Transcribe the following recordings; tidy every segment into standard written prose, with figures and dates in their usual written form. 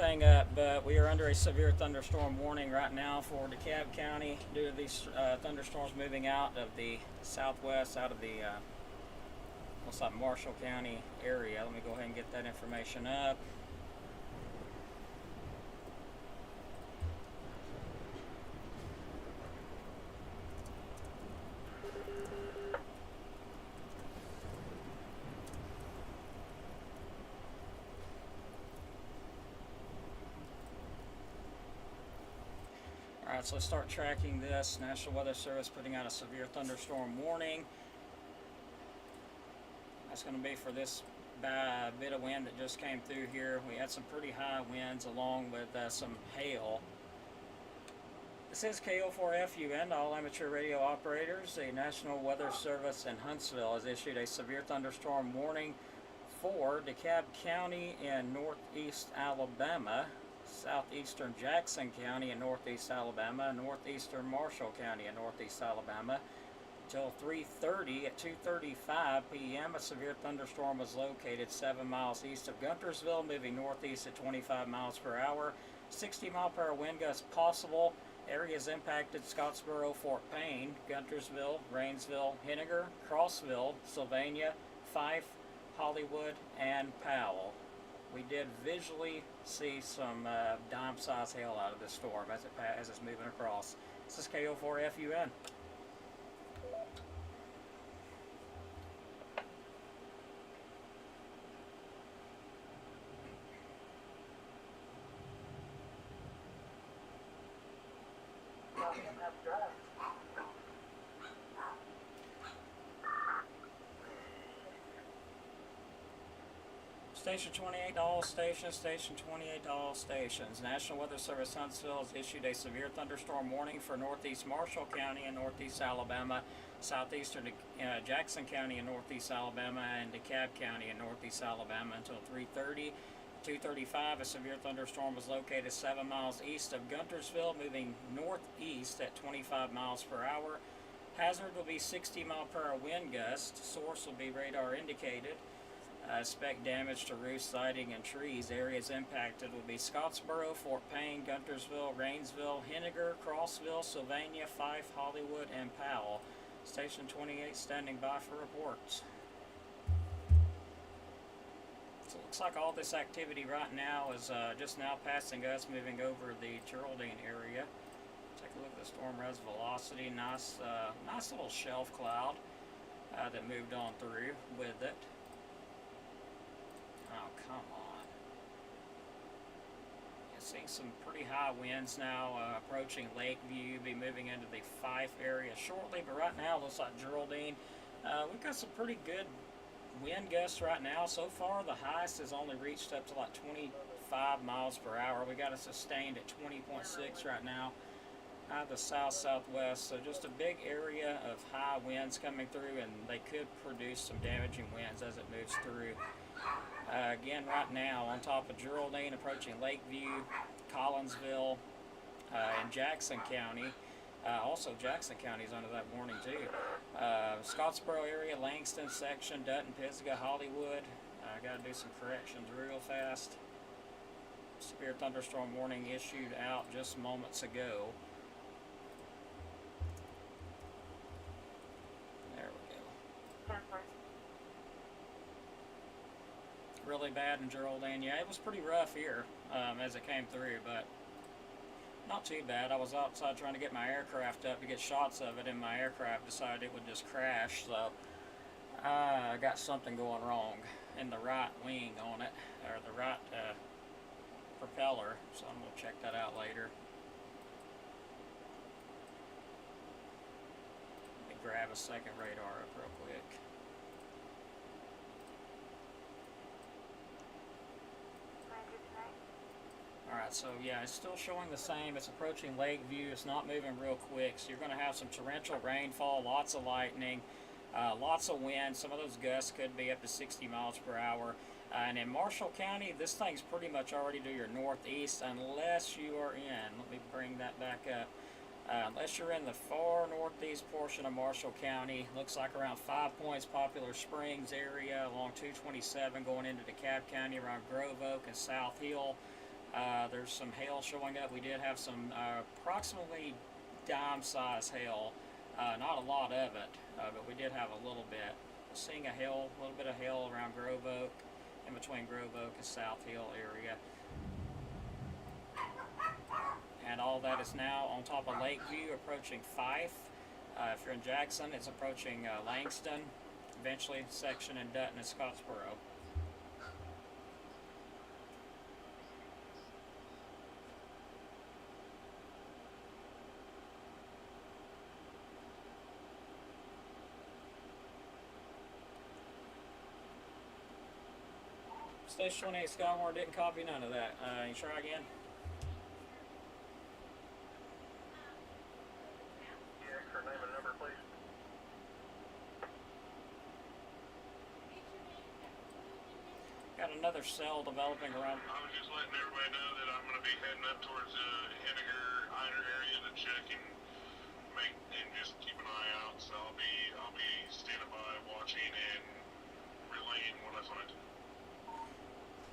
anything up, but we are under a severe thunderstorm warning right now for DeKalb County due to these thunderstorms moving out of the southwest, out of the looks like Marshall County area. Let me go ahead and get that information up. Alright, so let's start tracking this. National Weather Service putting out a severe thunderstorm warning. That's going to be for this bit of wind that just came through here. We had some pretty high winds along with some hail. This is KO4FUN, all amateur radio operators. The National Weather Service in Huntsville has issued a severe thunderstorm warning for DeKalb County in northeast Alabama, southeastern Jackson County in northeast Alabama, northeastern Marshall County in northeast Alabama. Until 3:30 at 2:35 p.m. a severe thunderstorm was located 7 miles east of Guntersville, moving northeast at 25 miles per hour. 60-mile-per-hour wind gusts possible. Areas impacted: Scottsboro, Fort Payne, Guntersville, Rainsville, Henniger, Crossville, Sylvania, Fife, Hollywood, and Powell. We did visually see some dime-sized hail out of this storm as it's moving across. This is KO4FUN. Station 28 to all stations, Station 28 to all stations. National Weather Service Huntsville has issued a severe thunderstorm warning for northeast Marshall County and northeast Alabama, southeastern Jackson County and northeast Alabama, and DeKalb County and northeast Alabama until 3:30. 2:35, a severe thunderstorm was located 7 miles east of Guntersville, moving northeast at 25 miles per hour. Hazard will be 60-mile-per-hour wind gusts. Source will be radar indicated. Expect damage to roofs, siding, and trees. Areas impacted will be Scottsboro, Fort Payne, Guntersville, Rainsville, Henniger, Crossville, Sylvania, Fife, Hollywood, and Powell. Station 28 standing by for reports. So it looks like all this activity right now is just now passing us, moving over the Geraldine area. Take a look at the storm res velocity. Nice little shelf cloud that moved on through with it. Oh, come on. Seeing some pretty high winds now approaching Lakeview, be moving into the Fife area shortly, but right now it looks like Geraldine. We've got some pretty good wind gusts right now. So far the highest has only reached up to like 25 miles per hour. We got it sustained at 20.6 right now out of the south-southwest. So just a big area of high winds coming through, and they could produce some damaging winds as it moves through. Again, right now, on top of Geraldine, approaching Lakeview, Collinsville, and Jackson County. Also, Jackson County is under that warning, too. Scottsboro area, Langston section, Dutton, Pisgah, Hollywood. I got to do some corrections real fast. Severe thunderstorm warning issued out just moments ago. There we go. Really bad in Geraldine. Yeah, it was pretty rough here as it came through, but not too bad. I was outside trying to get my aircraft up to get shots of it, and my aircraft decided it would just crash, so I got something going wrong in the right wing on it, or the right propeller, so I'm going to check that out later. Let me grab a second radar up real quick. Alright, so yeah, it's still showing the same. It's approaching Lakeview. It's not moving real quick, so you're going to have some torrential rainfall, lots of lightning, lots of wind. Some of those gusts could be up to 60 miles per hour. And in Marshall County, this thing's pretty much already to your northeast, unless you are in, let me bring that back up, unless you're in the far northeast portion of Marshall County. Looks like around 5 Points, Poplar Springs area, along 227 going into DeKalb County, around Grove Oak and South Hill. There's some hail showing up. We did have some approximately dime-size hail. Not a lot of it, but we did have a little bit. Seeing a little bit of hail around Grove Oak, in between Grove Oak and South Hill area. And all that is now on top of Lakeview, approaching Fife. If you're in Jackson, it's approaching Langston, eventually section in Dutton and Scottsboro. Station 28 Skyward didn't copy none of that. You try again? Yeah, her name and number, please. Got another cell developing around. I was just letting everybody know that I'm going to be heading up towards Henniger, Einer area to check and just keep an eye out. So I'll be standing by, watching and relaying what I find.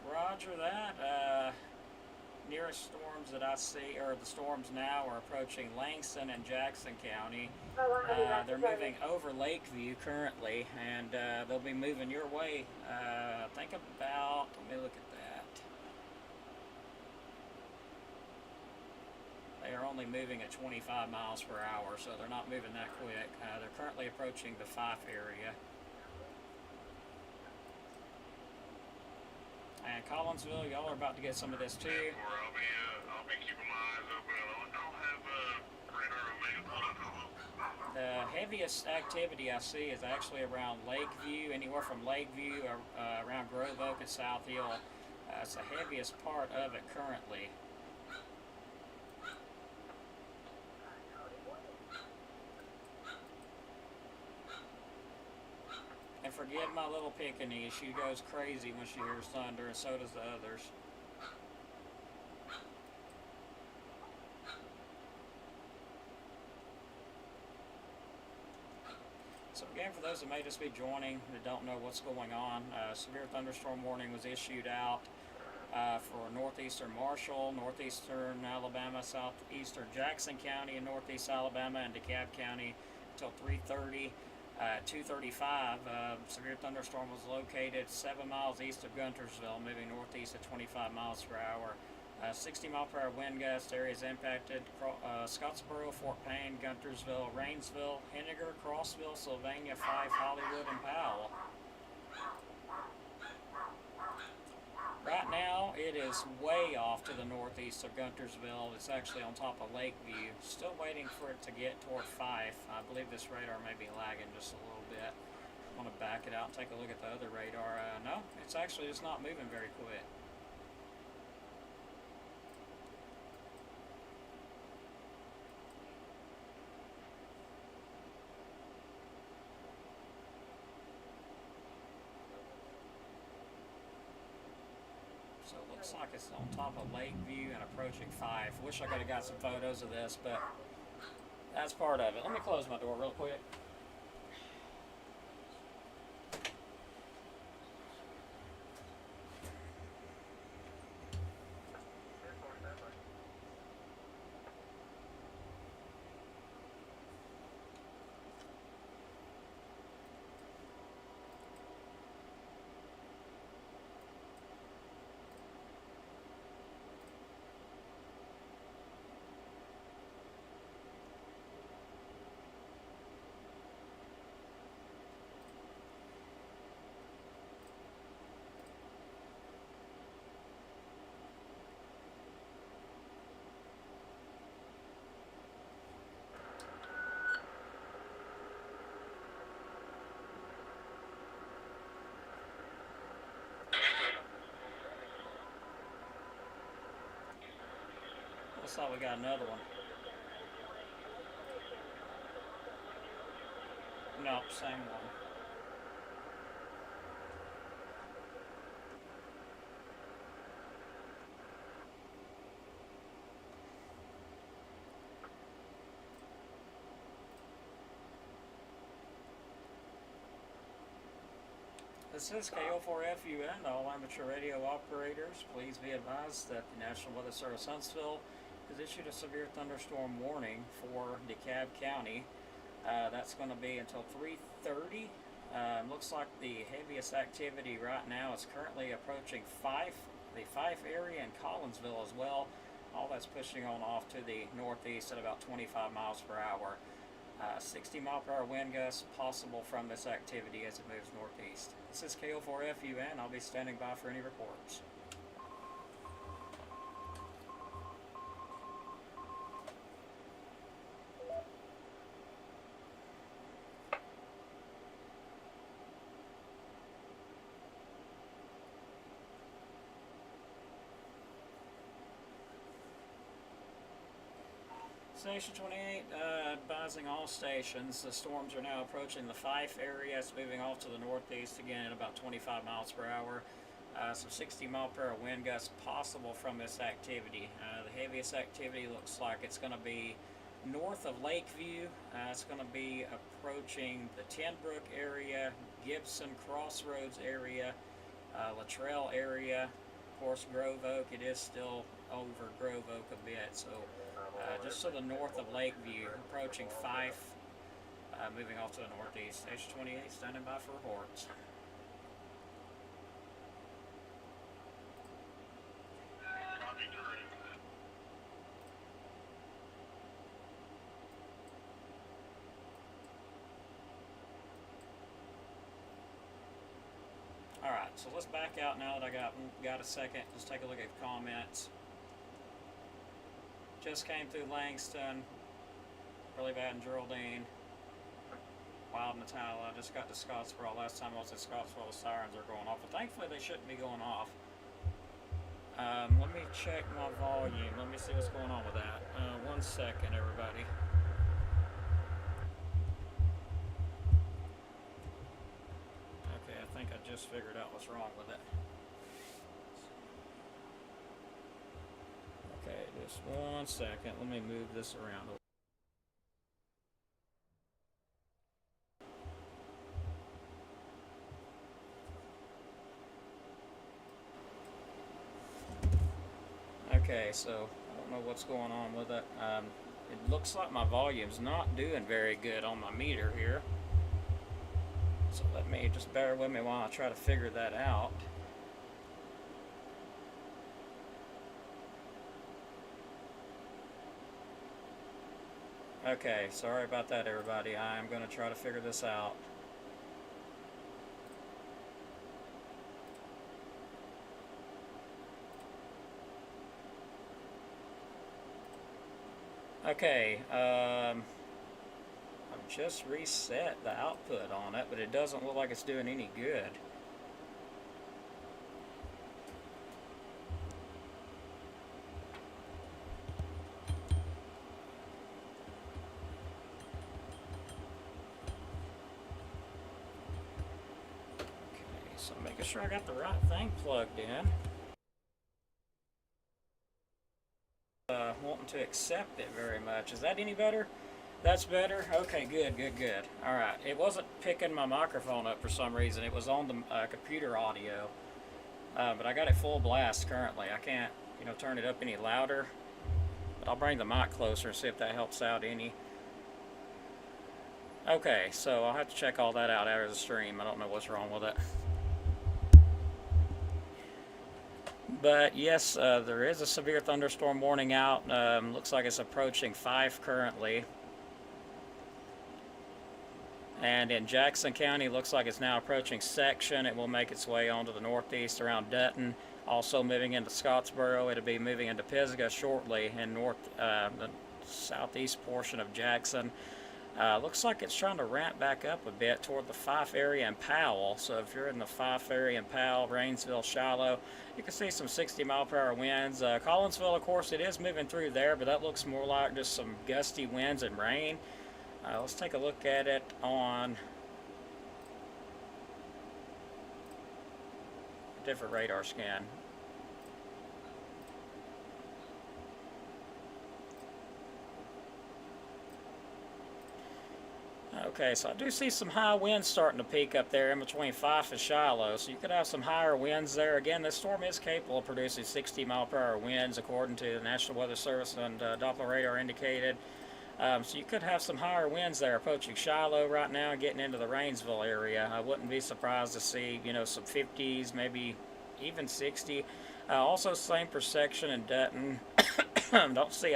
Roger that. Nearest storms that I see, or the storms now, are approaching Langston and Jackson County. They're moving over Lakeview currently, and they'll be moving your way. I think about, let me look at that. They are only moving at 25 miles per hour, so they're not moving that quick. They're currently approaching the Fife area. And Collinsville, y'all are about to get some of this too. I'll be keeping my eyes open. I'll have radar on me. The heaviest activity I see is actually around Lakeview, anywhere from Lakeview around Grove Oak and South Hill. It's the heaviest part of it currently. And forgive my little Pekingese, she goes crazy when she hears thunder, and so does the others. So again, for those that may just be joining, that don't know what's going on, severe thunderstorm warning was issued out for northeastern Marshall, northeastern Alabama, southeastern Jackson County, and northeast Alabama, and DeKalb County until 3:30. At 2:35, severe thunderstorm was located 7 miles east of Guntersville, moving northeast at 25 miles per hour. 60-mile-per-hour wind gust areas impacted Scottsboro, Fort Payne, Guntersville, Rainsville, Henniger, Crossville, Sylvania, Fife, Hollywood, and Powell. Right now, it is way off to the northeast of Guntersville. It's actually on top of Lakeview. Still waiting for it to get toward Fife. I believe this radar may be lagging just a little bit. I want to back it out and take a look at the other radar. No, it's actually just not moving very quick. So it looks like it's on top of Lakeview and approaching Fife. Wish I could have got some photos of this, but that's part of it. Let me close my door real quick. Looks like we got another one. No, same one. This is KO4FUN, all amateur radio operators. Please be advised that the National Weather Service Huntsville has issued a severe thunderstorm warning for DeKalb County. That's going to be until 3:30. Looks like the heaviest activity right now is currently approaching the Fife area and Collinsville as well. All that's pushing on off to the northeast at about 25 miles per hour. 60 mile per hour wind gusts possible from this activity as it moves northeast. This is KO4FUN. I'll be standing by for any reports. Station 28, advising all stations. The storms are now approaching the Fife area. It's moving off to the northeast again at about 25 miles per hour. Some 60 mile per hour wind gusts possible from this activity. The heaviest activity looks like it's going to be north of Lakeview. It's going to be approaching the Tenbrook area, Gibson Crossroads area, Luttrell area. Of course, Grove Oak, it is still over Grove Oak a bit. So just to the north of Lakeview, approaching Fife, moving off to the northeast. Station 28 standing by for reports. Copy direct. Alright, so let's back out now that I got a second. Just take a look at the comments. Just came through Langston, really bad in Geraldine, Wild Matala. I just got to Scottsboro. Last time I was at Scottsboro, the sirens are going off, but thankfully they shouldn't be going off. Let me check my volume. Let me see what's going on with that. 1 second, everybody. Okay, I think I just figured out what's wrong with it. Okay, just 1 second. Let me move this around a little. Okay, so I don't know what's going on with it. It looks like my volume's not doing very good on my meter here. So let me just bear with me while I try to figure that out. Okay, sorry about that, everybody. I'm going to try to figure this out. Okay, I've just reset the output on it, but it doesn't look like it's doing any good. Okay, so making sure I got the right thing plugged in. Wanting to accept it very much. Is that any better? That's better? Okay, good, good, good. Alright, it wasn't picking my microphone up for some reason. It was on the computer audio. But I got it full blast currently. I can't, turn it up any louder. But I'll bring the mic closer and see if that helps out any. Okay, so I'll have to check all that out after the stream. I don't know what's wrong with it. But yes, there is a severe thunderstorm warning out. Looks like it's approaching Fife currently. And in Jackson County, looks like it's now approaching Section. It will make its way onto the northeast around Dutton. Also moving into Scottsboro. It'll be moving into Pisgah shortly in the southeast portion of Jackson. Looks like it's trying to ramp back up a bit toward the Fife area and Powell. So if you're in the Fife area and Powell, Rainsville, Shiloh, you can see some 60 mile per hour winds. Collinsville, of course, it is moving through there, but that looks more like just some gusty winds and rain. Let's take a look at it on a different radar scan. Okay, so I do see some high winds starting to peak up there in between Fife and Shiloh, so you could have some higher winds there. Again, this storm is capable of producing 60-mile-per-hour winds, according to the National Weather Service and Doppler radar indicated. So you could have some higher winds there approaching Shiloh right now and getting into the Rainsville area. I wouldn't be surprised to see, some 50s, maybe even 60. Also, same per section in Dutton. Don't see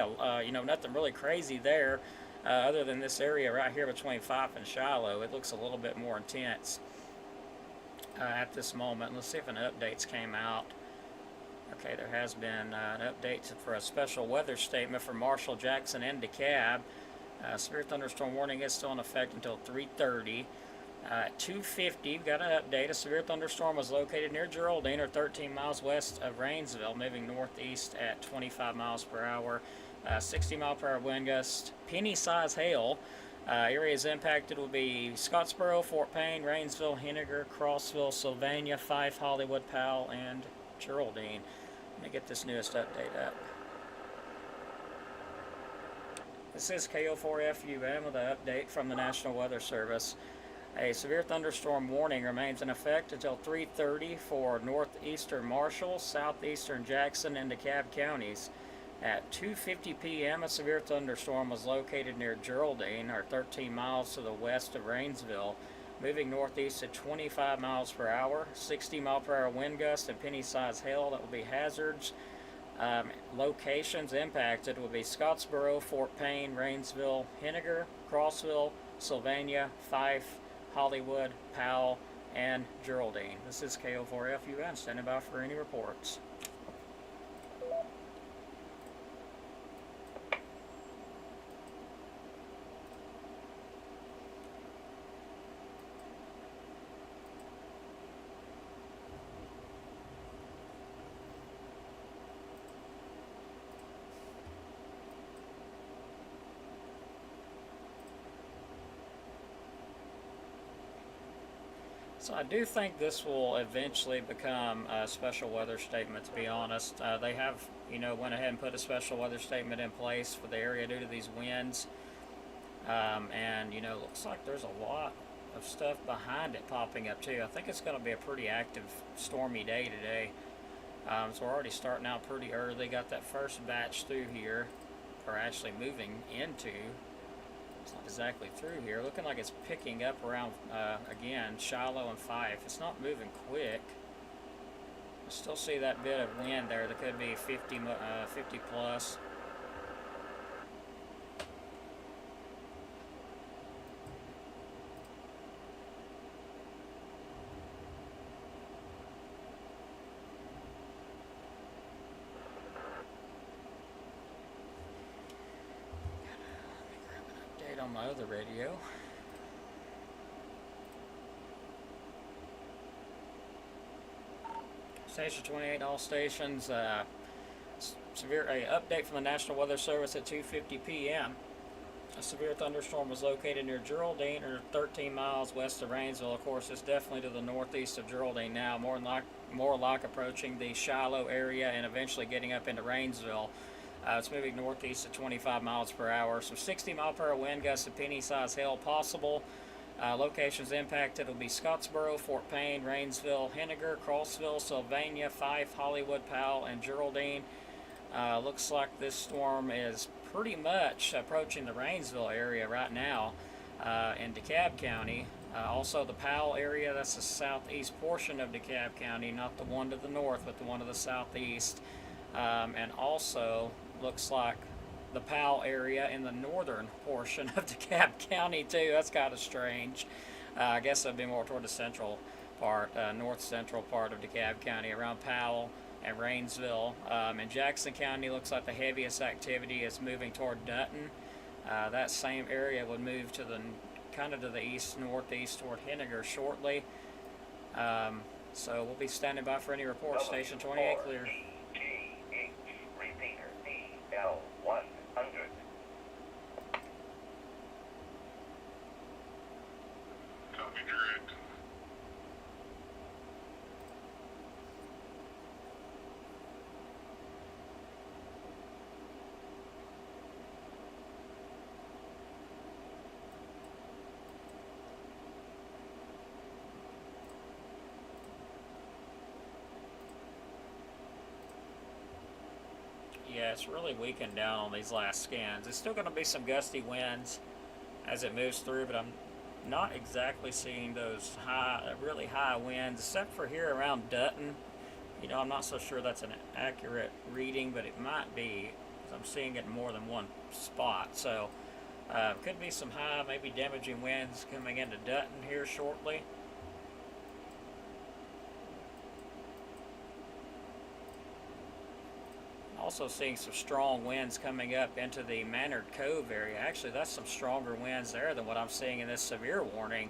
nothing really crazy there. Other than this area right here between Fife and Shiloh, it looks a little bit more intense at this moment. Let's see if an updates came out. Okay, there has been an update for a special weather statement for Marshall, Jackson, and DeKalb. Severe thunderstorm warning is still in effect until 3:30. At 2:50, we've got an update. A severe thunderstorm was located near Geraldine, or 13 miles west of Rainsville, moving northeast at 25 miles per hour. 60-mile-per-hour wind gust, penny-size hail. Areas impacted will be Scottsboro, Fort Payne, Rainsville, Henniger, Crossville, Sylvania, Fife, Hollywood, Powell, and Geraldine. Let me get this newest update up. This is KO4FUM with an update from the National Weather Service. A severe thunderstorm warning remains in effect until 3:30 for northeastern Marshall, southeastern Jackson, and DeKalb counties. At 2:50 p.m., a severe thunderstorm was located near Geraldine, or 13 miles to the west of Rainsville, moving northeast at 25 miles per hour, 60-mile-per-hour wind gusts, and penny-sized hail that will be hazards. Locations impacted will be Scottsboro, Fort Payne, Rainsville, Henniger, Crossville, Sylvania, Fife, Hollywood, Powell, and Geraldine. This is KO4FUN, standing by for any reports. So I do think this will eventually become a special weather statement, to be honest. They have, went ahead and put a special weather statement in place for the area due to these winds. And, looks like there's a lot of stuff behind it popping up too. I think it's going to be a pretty active, stormy day today. So we're already starting out pretty early. Got that first batch through here, or actually moving into. It's not exactly through here. Looking like it's picking up around, again, Shiloh and Fife. It's not moving quick. I still see that bit of wind there. There could be 50 plus. On my other radio. Station 28, all stations. Severe update from the National Weather Service at 2:50 p.m. A severe thunderstorm was located near Geraldine, or 13 miles west of Rainsville. Of course, it's definitely to the northeast of Geraldine now, more like approaching the Shiloh area and eventually getting up into Rainsville. It's moving northeast at 25 miles per hour. Some 60-mile-per-hour wind gusts and penny-sized hail possible. Locations impacted will be Scottsboro, Fort Payne, Rainsville, Henniger, Crossville, Sylvania, Fife, Hollywood, Powell, and Geraldine. Looks like this storm is pretty much approaching the Rainsville area right now in DeKalb County. Also the Powell area, that's the southeast portion of DeKalb County, not the one to the north, but the one to the southeast. And also looks like the Powell area in the northern portion of DeKalb County too. That's kind of strange. I guess that'd be more toward the central part, north central part of DeKalb County, around Powell and Rainsville. In Jackson County, looks like the heaviest activity is moving toward Dutton. That same area would move to the kind of to the east northeast toward Henniger shortly. So we'll be standing by for any reports. Station 28 clear. L100. Copy direct. it's really weakened down on these last scans. There's still going to be some gusty winds as it moves through, but I'm not exactly seeing those really high winds, except for here around Dutton. You know, I'm not so sure that's an accurate reading, but it might be, because I'm seeing it in more than one spot. So, could be some high, maybe damaging winds coming into Dutton here shortly. Also seeing some strong winds coming up into the Manard Cove area. Actually, that's some stronger winds there than what I'm seeing in this severe warning.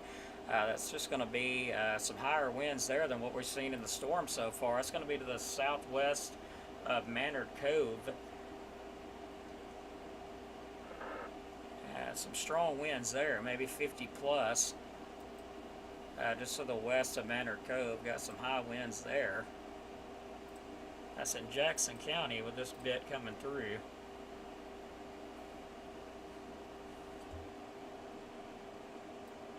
That's just going to be some higher winds there than what we're seeing in the storm so far. It's going to be to the southwest of Manard Cove. Some strong winds there, maybe 50 plus. Just to the west of Manard Cove, got some high winds there. That's in Jackson County with this bit coming through.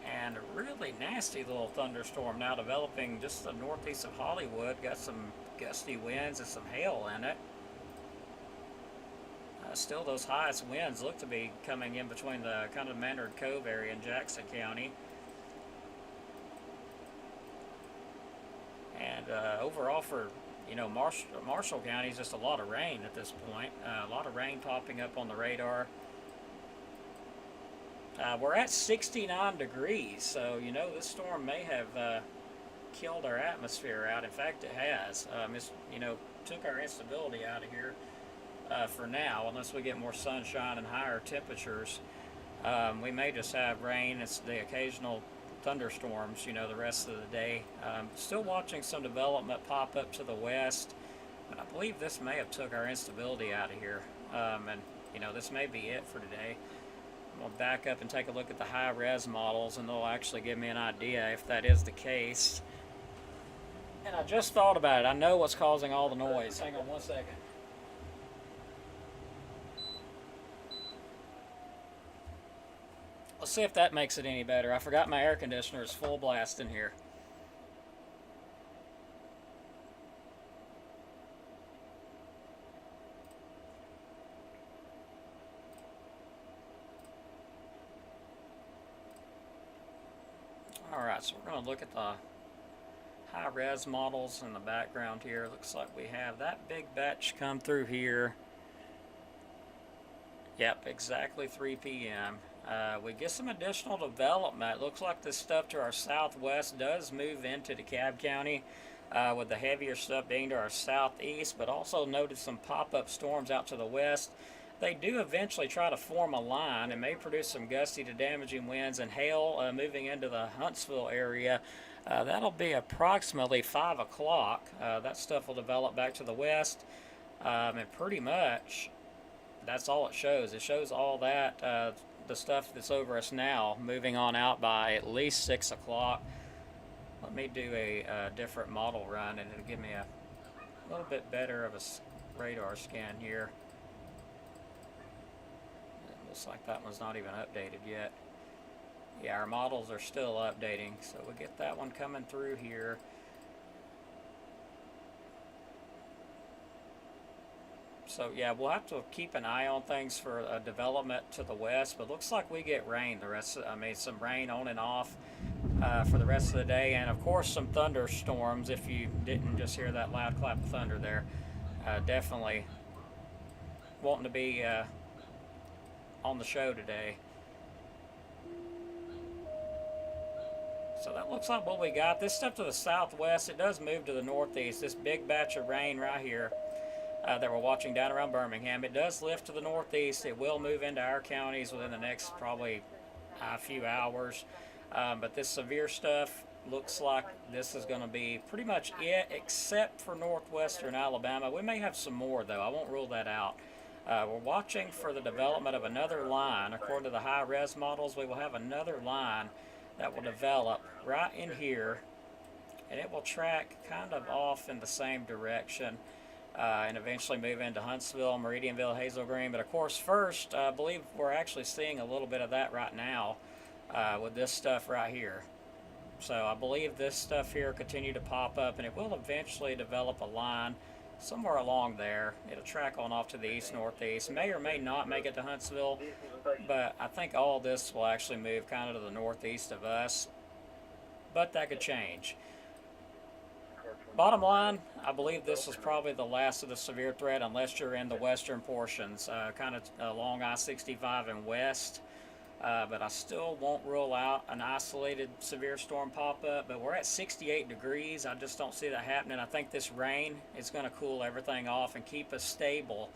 And a really nasty little thunderstorm now developing just the northeast of Hollywood. Got some gusty winds and some hail in it. Still, those highest winds look to be coming in between the kind of Manard Cove area in Jackson County. And overall for, you know, Marshall County is just a lot of rain at this point. A lot of rain popping up on the radar. We're at 69 degrees, so, you know, this storm may have killed our atmosphere out. In fact, it has. It's, you know, took our instability out of here for now, unless we get more sunshine and higher temperatures. We may just have rain. It's the occasional thunderstorms, you know, the rest of the day. Still watching some development pop up to the west, but I believe this may have took our instability out of here. And, you know, this may be it for today. I'm going to back up and take a look at the high-res models, and they'll actually give me an idea if that is the case. And I just thought about it. I know what's causing all the noise. Hang on one second. Let's see if that makes it any better. I forgot my air conditioner is full blast in here. Alright, so we're going to look at the high-res models in the background here. Looks like we have that big batch come through here. Yep, exactly 3 p.m. We get some additional development. Looks like this stuff to our southwest does move into DeKalb County, with the heavier stuff being to our southeast, but also noted some pop-up storms out to the west. They do eventually try to form a line and may produce some gusty to damaging winds and hail moving into the Huntsville area. That'll be approximately 5 o'clock. That stuff will develop back to the west, and pretty much that's all it shows. It shows all that, the stuff that's over us now, moving on out by at least 6 o'clock. Let me do a different model run, and it'll give me a little bit better of a radar scan here. It looks like that one's not even updated yet. Yeah, our models are still updating, so we'll get that one coming through here. So yeah, we'll have to keep an eye on things for a development to the west, but looks like we get rain the rest of, some rain on and off for the rest of the day, and of course some thunderstorms. If you didn't just hear that loud clap of thunder there, definitely wanting to be on the show today. So that looks like what we got. This stuff to the southwest, it does move to the northeast. This big batch of rain right here that we're watching down around Birmingham, it does lift to the northeast. It will move into our counties within the next probably a few hours. But this severe stuff looks like this is going to be pretty much it, except for northwestern Alabama. We may have some more, though. I won't rule that out. We're watching for the development of another line. According to the high-res models, we will have another line that will develop right in here, and it will track kind of off in the same direction and eventually move into Huntsville, Meridianville, Hazel Green. But of course, first, I believe we're actually seeing a little bit of that right now with this stuff right here. So I believe this stuff here continue to pop up, and it will eventually develop a line somewhere along there. It'll track on off to the east-northeast. May or may not make it to Huntsville, but I think all this will actually move kind of to the northeast of us, but that could change. Bottom line, I believe this is probably the last of the severe threat unless you're in the western portions, kind of along I-65 and west. But I still won't rule out an isolated severe storm pop-up. But we're at 68 degrees. I just don't see that happening. I think this rain is going to cool everything off and keep us stable.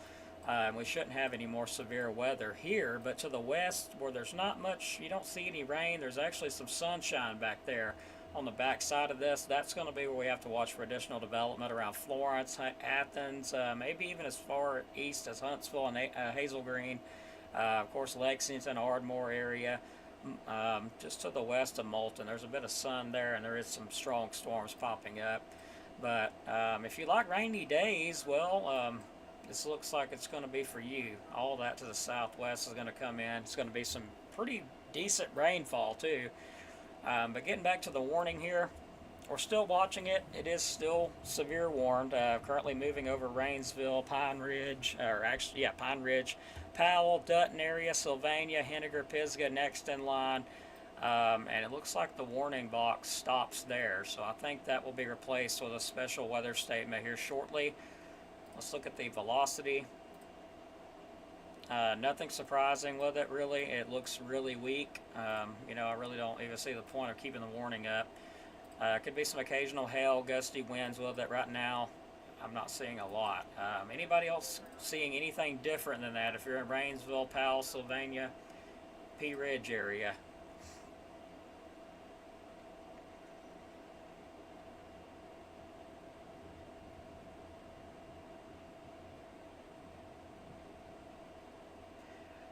We shouldn't have any more severe weather here. But to the west, where there's not much, you don't see any rain. There's actually some sunshine back there on the back side of this. That's going to be where we have to watch for additional development around Florence, Athens, maybe even as far east as Huntsville and Hazel Green. Of course, Lexington, Ardmore area, just to the west of Moulton. There's a bit of sun there, and there is some strong storms popping up. But if you like rainy days, well, this looks like it's going to be for you. All that to the southwest is going to come in. It's going to be some pretty decent rainfall, too. But getting back to the warning here, we're still watching it. It is still severe warned. Currently moving over Rainsville, Pine Ridge, Pine Ridge, Powell, Dutton area, Sylvania, Henniger, Pisgah next in line. And it looks like the warning box stops there. So I think that will be replaced with a special weather statement here shortly. Let's look at the velocity. Nothing surprising with it, really. It looks really weak. I really don't even see the point of keeping the warning up. Could be some occasional hail, gusty winds with it. Right now, I'm not seeing a lot. Anybody else seeing anything different than that? If you're in Rainsville, Powell, Sylvania, Pea Ridge area.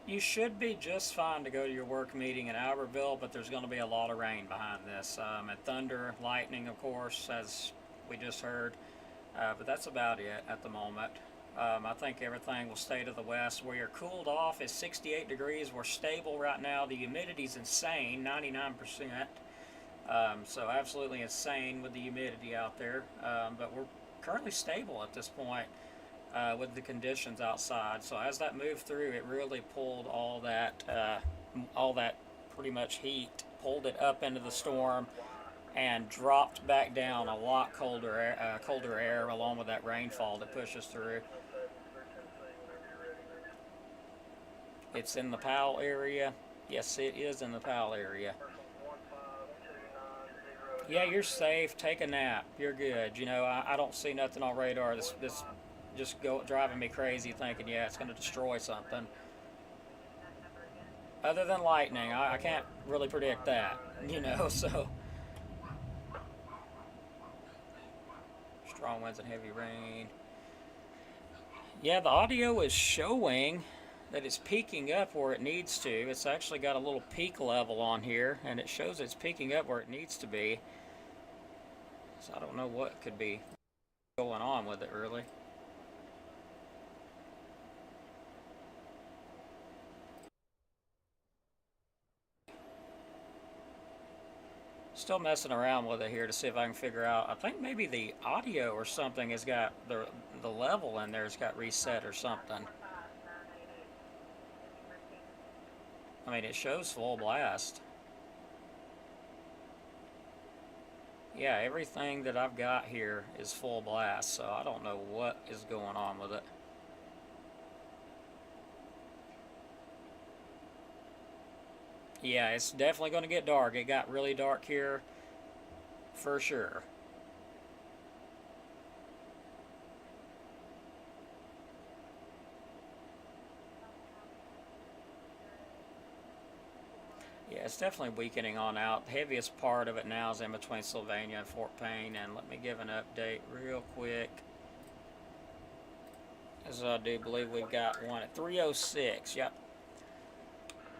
You should be just fine to go to your work meeting in Albertville, but there's going to be a lot of rain behind this. And thunder, lightning, of course, as we just heard. But that's about it at the moment. I think everything will stay to the west. Where you're cooled off is 68 degrees. We're stable right now. The humidity's insane, 99%. So absolutely insane with the humidity out there. But we're currently stable at this point. With the conditions outside. So as that moved through, it really pulled all that pretty much heat, pulled it up into the storm, and dropped back down a lot colder air along with that rainfall that pushes through. It's in the Powell area. Yes, it is in the Powell area. Yeah, you're safe. Take a nap. You're good. I don't see nothing on radar. This just driving me crazy thinking, yeah, it's going to destroy something. Other than lightning, I can't really predict that, so. Strong winds and heavy rain. Yeah, the audio is showing that it's peaking up where it needs to. It's actually got a little peak level on here, and it shows it's peaking up where it needs to be. So I don't know what could be going on with it, really. Still messing around with it here to see if I can figure out. I think maybe the audio or something has got the level in there's got reset or something. I mean, it shows full blast. Yeah, everything that I've got here is full blast, so I don't know what is going on with it. Yeah, it's definitely going to get dark. It got really dark here for sure. Yeah, it's definitely weakening on out. The heaviest part of it now is in between Sylvania and Fort Payne. And let me give an update real quick. As I do believe we've got one at 306. Yep.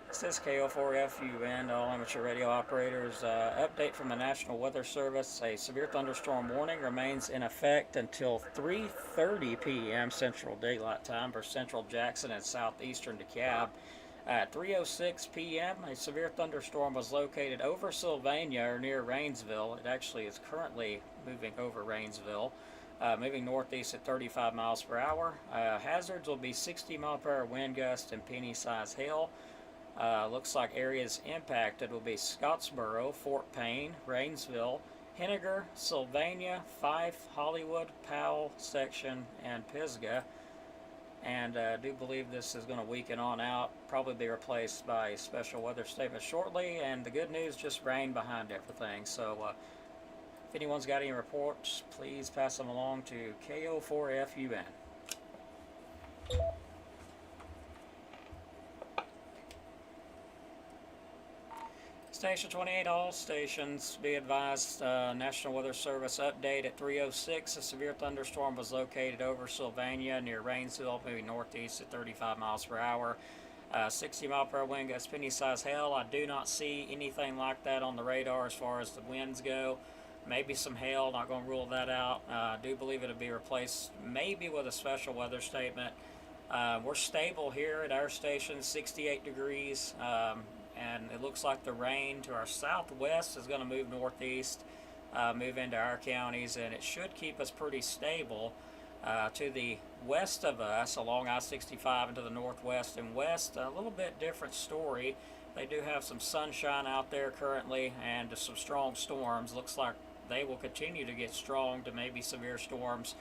It says KO4FUN, all amateur radio operators. Update from the National Weather Service. A severe thunderstorm warning remains in effect until 3:30 p.m. Central Daylight Time for Central Jackson and southeastern DeKalb. At 3:06 p.m., a severe thunderstorm was located over Sylvania or near Rainsville. It actually is currently moving over Rainsville. moving northeast at 35 miles per hour. Hazards will be 60 mile per hour wind gust and penny-sized hail. Looks like areas impacted will be Scottsboro, Fort Payne, Rainsville, Henniger, Sylvania, Fife, Hollywood, Powell section, and Pisgah. And I do believe this is going to weaken on out, probably be replaced by a special weather statement shortly. And the good news, just rain behind everything. So if anyone's got any reports, please pass them along to KO4FUN. Station 28, all stations be advised, National Weather Service update at 3:06. A severe thunderstorm was located over Sylvania near Rainsville, moving northeast at 35 miles per hour. 60 mile per hour wind gusts, penny-sized hail. I do not see anything like that on the radar as far as the winds go. Maybe some hail, not going to rule that out. I do believe it'll be replaced maybe with a special weather statement. We're stable here at our station, 68 degrees. And it looks like the rain to our southwest is going to move northeast, move into our counties, and it should keep us pretty stable. To the west of us, along I-65 and to the northwest and west, a little bit different story. They do have some sunshine out there currently and some strong storms. Looks like they will continue to get strong to maybe severe storms.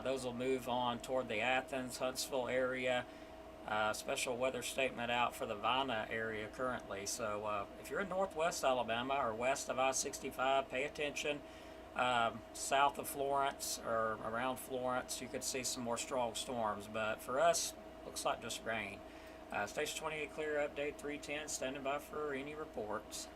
Those will move on toward the Athens, Huntsville area. Special weather statement out for the Vina area currently. So if you're in northwest Alabama or west of I-65, pay attention. South of Florence or around Florence, you could see some more strong storms. But for us, looks like just rain. Station 28 clear update 310, standing by for any reports.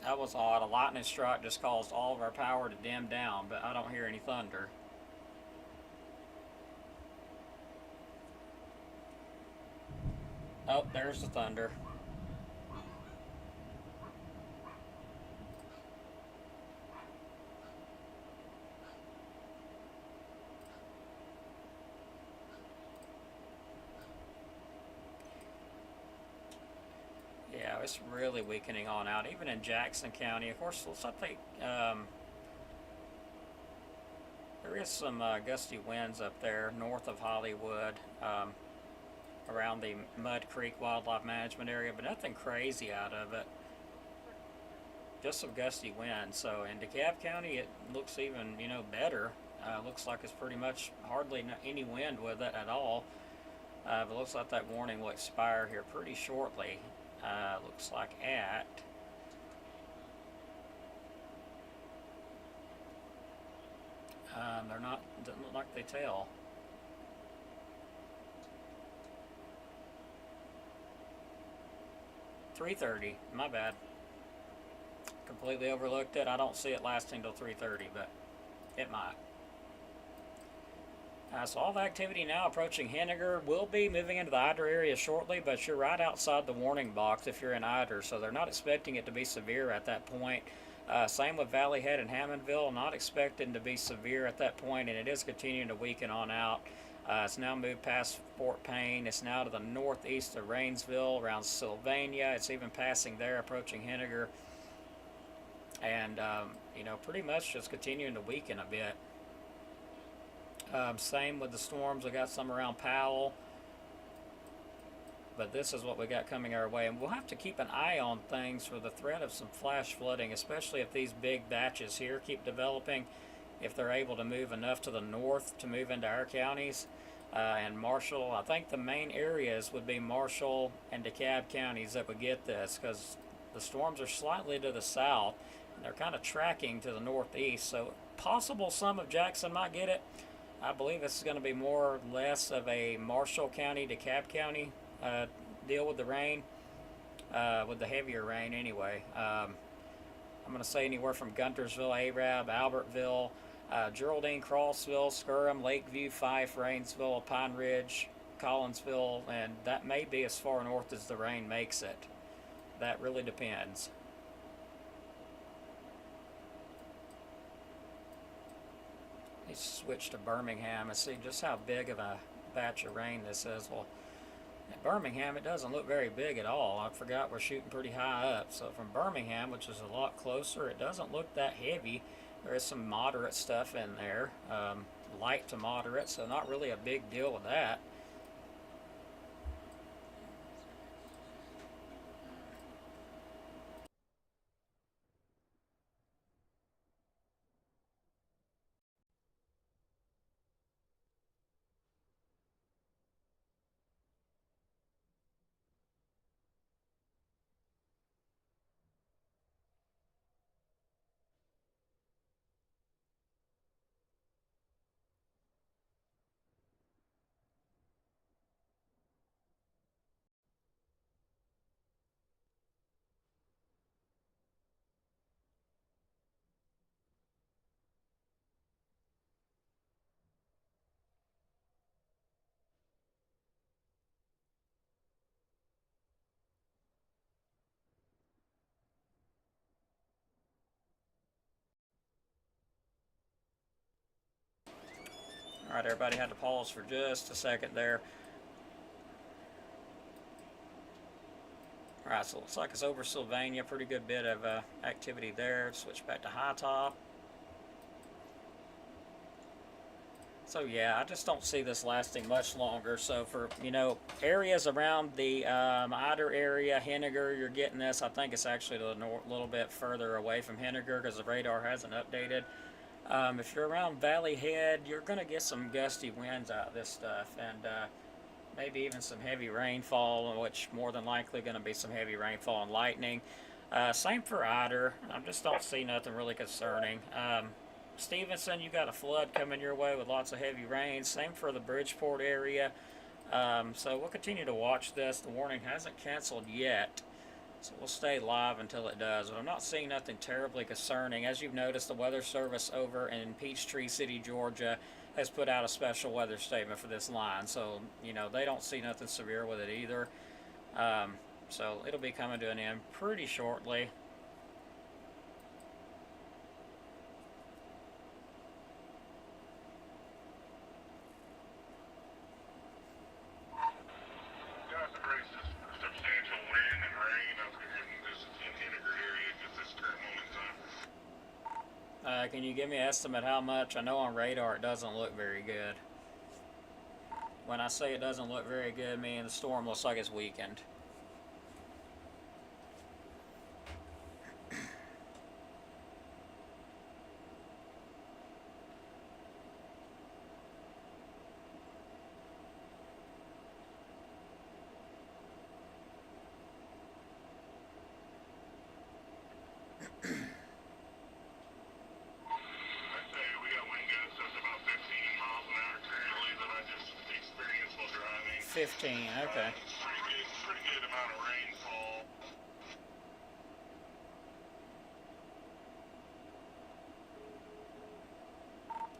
That was odd. A lightning strike just caused all of our power to dim down, but I don't hear any thunder. Oh, there's the thunder. Yeah, it's really weakening on out, even in Jackson County. Of course, looks like there is some gusty winds up there north of Hollywood, around the Mud Creek Wildlife Management area, but nothing crazy out of it. Just some gusty winds. So in DeKalb County, it looks even better. Looks like it's pretty much hardly any wind with it at all. But looks like that warning will expire here pretty shortly. Looks like at they're not, doesn't look like they tell. $3:30, my bad. Completely overlooked it. I don't see it lasting till 3:30, but it might. So all the activity now approaching Henniger. Will be moving into the Ider area shortly, but you're right outside the warning box if you're in Ider, so they're not expecting it to be severe at that point. Same with Valley Head and Hammondville, not expecting to be severe at that point, and it is continuing to weaken on out. It's now moved past Fort Payne. It's now to the northeast of Rainsville, around Sylvania. It's even passing there, approaching Henniger. And, pretty much just continuing to weaken a bit. Same with the storms. We got some around Powell. But this is what we got coming our way. And we'll have to keep an eye on things for the threat of some flash flooding, especially if these big batches here keep developing. If they're able to move enough to the north to move into our counties. And Marshall, I think the main areas would be Marshall and DeKalb counties that would get this, because the storms are slightly to the south and they're kind of tracking to the northeast. So possible some of Jackson might get it. I believe this is going to be more or less of a Marshall County, DeKalb County deal with the rain, with the heavier rain anyway. I'm going to say anywhere from Guntersville, Arab, Albertville, Geraldine, Crossville, Skirham, Lakeview, Fife, Rainsville, Pine Ridge, Collinsville, and that may be as far north as the rain makes it. That really depends. He switched to Birmingham and see just how big of a batch of rain this is. Well, at Birmingham, it doesn't look very big at all. I forgot we're shooting pretty high up. So from Birmingham, which is a lot closer, it doesn't look that heavy. There is some moderate stuff in there, light to moderate, so not really a big deal with that. All right, everybody had to pause for just a second there. All right, so it looks like it's over Sylvania. Pretty good bit of activity there. Switch back to high top. So yeah, I just don't see this lasting much longer. So for, areas around the Eider area, Henniger, you're getting this. I think it's actually a little bit further away from Henniger because the radar hasn't updated. If you're around Valley Head, you're going to get some gusty winds out of this stuff, and maybe even some heavy rainfall, which more than likely going to be some heavy rainfall and lightning. Same for Eider. I just don't see nothing really concerning. Stevenson, you got a flood coming your way with lots of heavy rain. Same for the Bridgeport area. So we'll continue to watch this. The warning hasn't canceled yet, so we'll stay live until it does. But I'm not seeing nothing terribly concerning. As you've noticed, the Weather Service over in Peachtree City, Georgia, has put out a special weather statement for this line. So, they don't see nothing severe with it either. So it'll be coming to an end pretty shortly. Can you give me an estimate how much? I know on radar it doesn't look very good. When I say it doesn't look very good, meaning the storm looks like it's weakened. Okay. Pretty good amount of rainfall.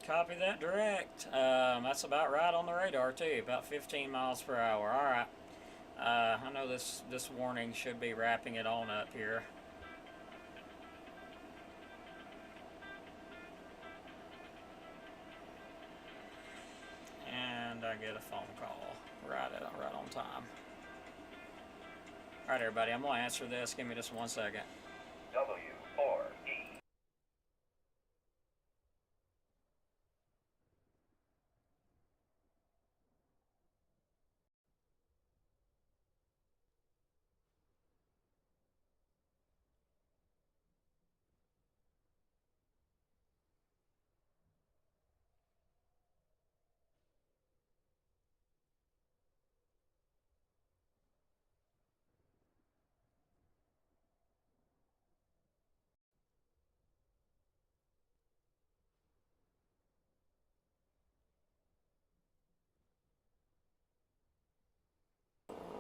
Copy that direct. That's about right on the radar too, about 15 miles per hour. All right. I know this warning should be wrapping it on up here. And I get a phone call right on time. All right, everybody, I'm gonna answer this. Give me just 1 second. W4E.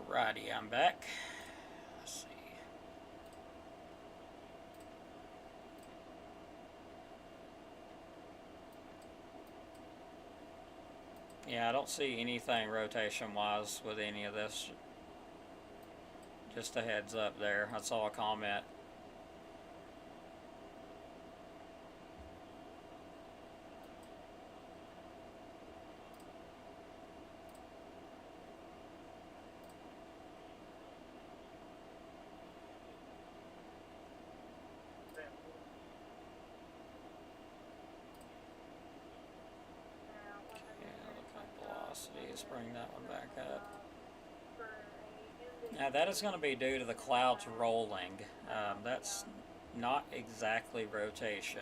Righty, I'm back. Let's see. Yeah, I don't see anything rotation-wise with any of this. Just a heads up there. I saw a comment. let's bring that one back up. Now that is going to be due to the clouds rolling. That's not exactly rotation.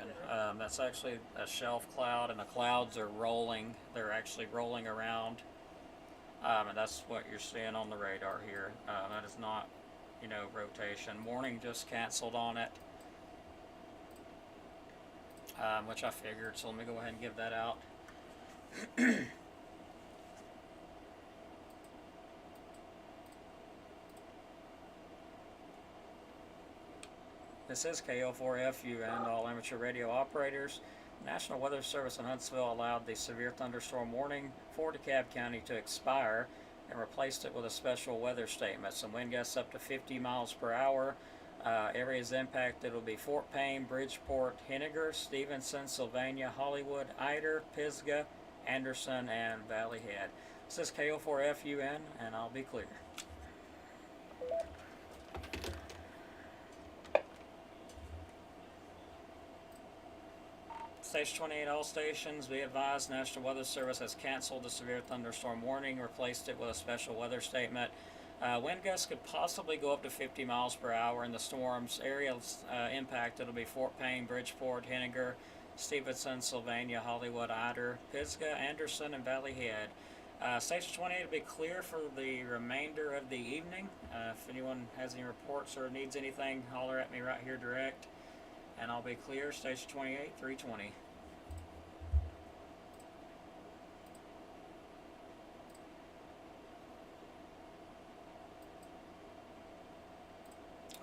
That's actually a shelf cloud, and the clouds are rolling. They're actually rolling around, and that's what you're seeing on the radar here. That is not, rotation. Warning just canceled on it, which I figured. So let me go ahead and give that out. This is KO4FUN, all amateur radio operators. National Weather Service in Huntsville allowed the severe thunderstorm warning for DeKalb County to expire and replaced it with a special weather statement. Some wind gusts up to 50 miles per hour. Areas impacted will be Fort Payne, Bridgeport, Henniger, Stevenson, Sylvania, Hollywood, Ider, Pisgah, Anderson, and Valley Head. This is KO4FUN, and I'll be clear. Station 28, all stations, be advised, National Weather Service has canceled the severe thunderstorm warning, replaced it with a special weather statement. Wind gusts could possibly go up to 50 miles per hour in the storm's areas impacted will be Fort Payne, Bridgeport, Henniger, Stevenson, Sylvania, Hollywood, Ider, Pisgah, Anderson, and Valley Head. Station 28 will be clear for the remainder of the evening. If anyone has any reports or needs anything, holler at me right here direct, and I'll be clear. Station 28, 320.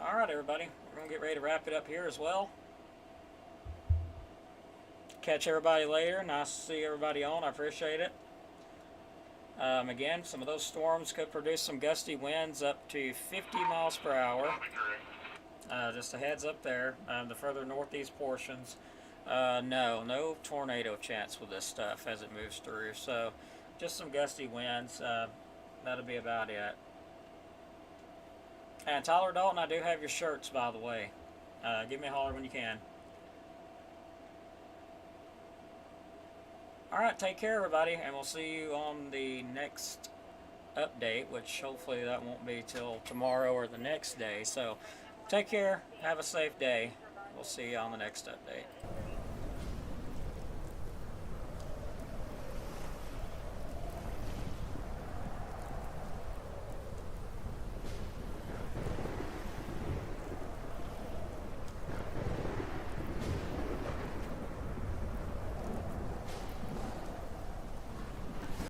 All right, everybody, we're going to get ready to wrap it up here as well. Catch everybody later. Nice to see everybody on. I appreciate it. Again, some of those storms could produce some gusty winds up to 50 miles per hour. Just a heads up there. The further northeast portions, no tornado chance with this stuff as it moves through. So just some gusty winds. That'll be about it. And Tyler Dalton, I do have your shirts, by the way. Give me a holler when you can. Alright, take care, everybody, and we'll see you on the next update, which hopefully that won't be till tomorrow or the next day. So take care, have a safe day. We'll see you on the next update.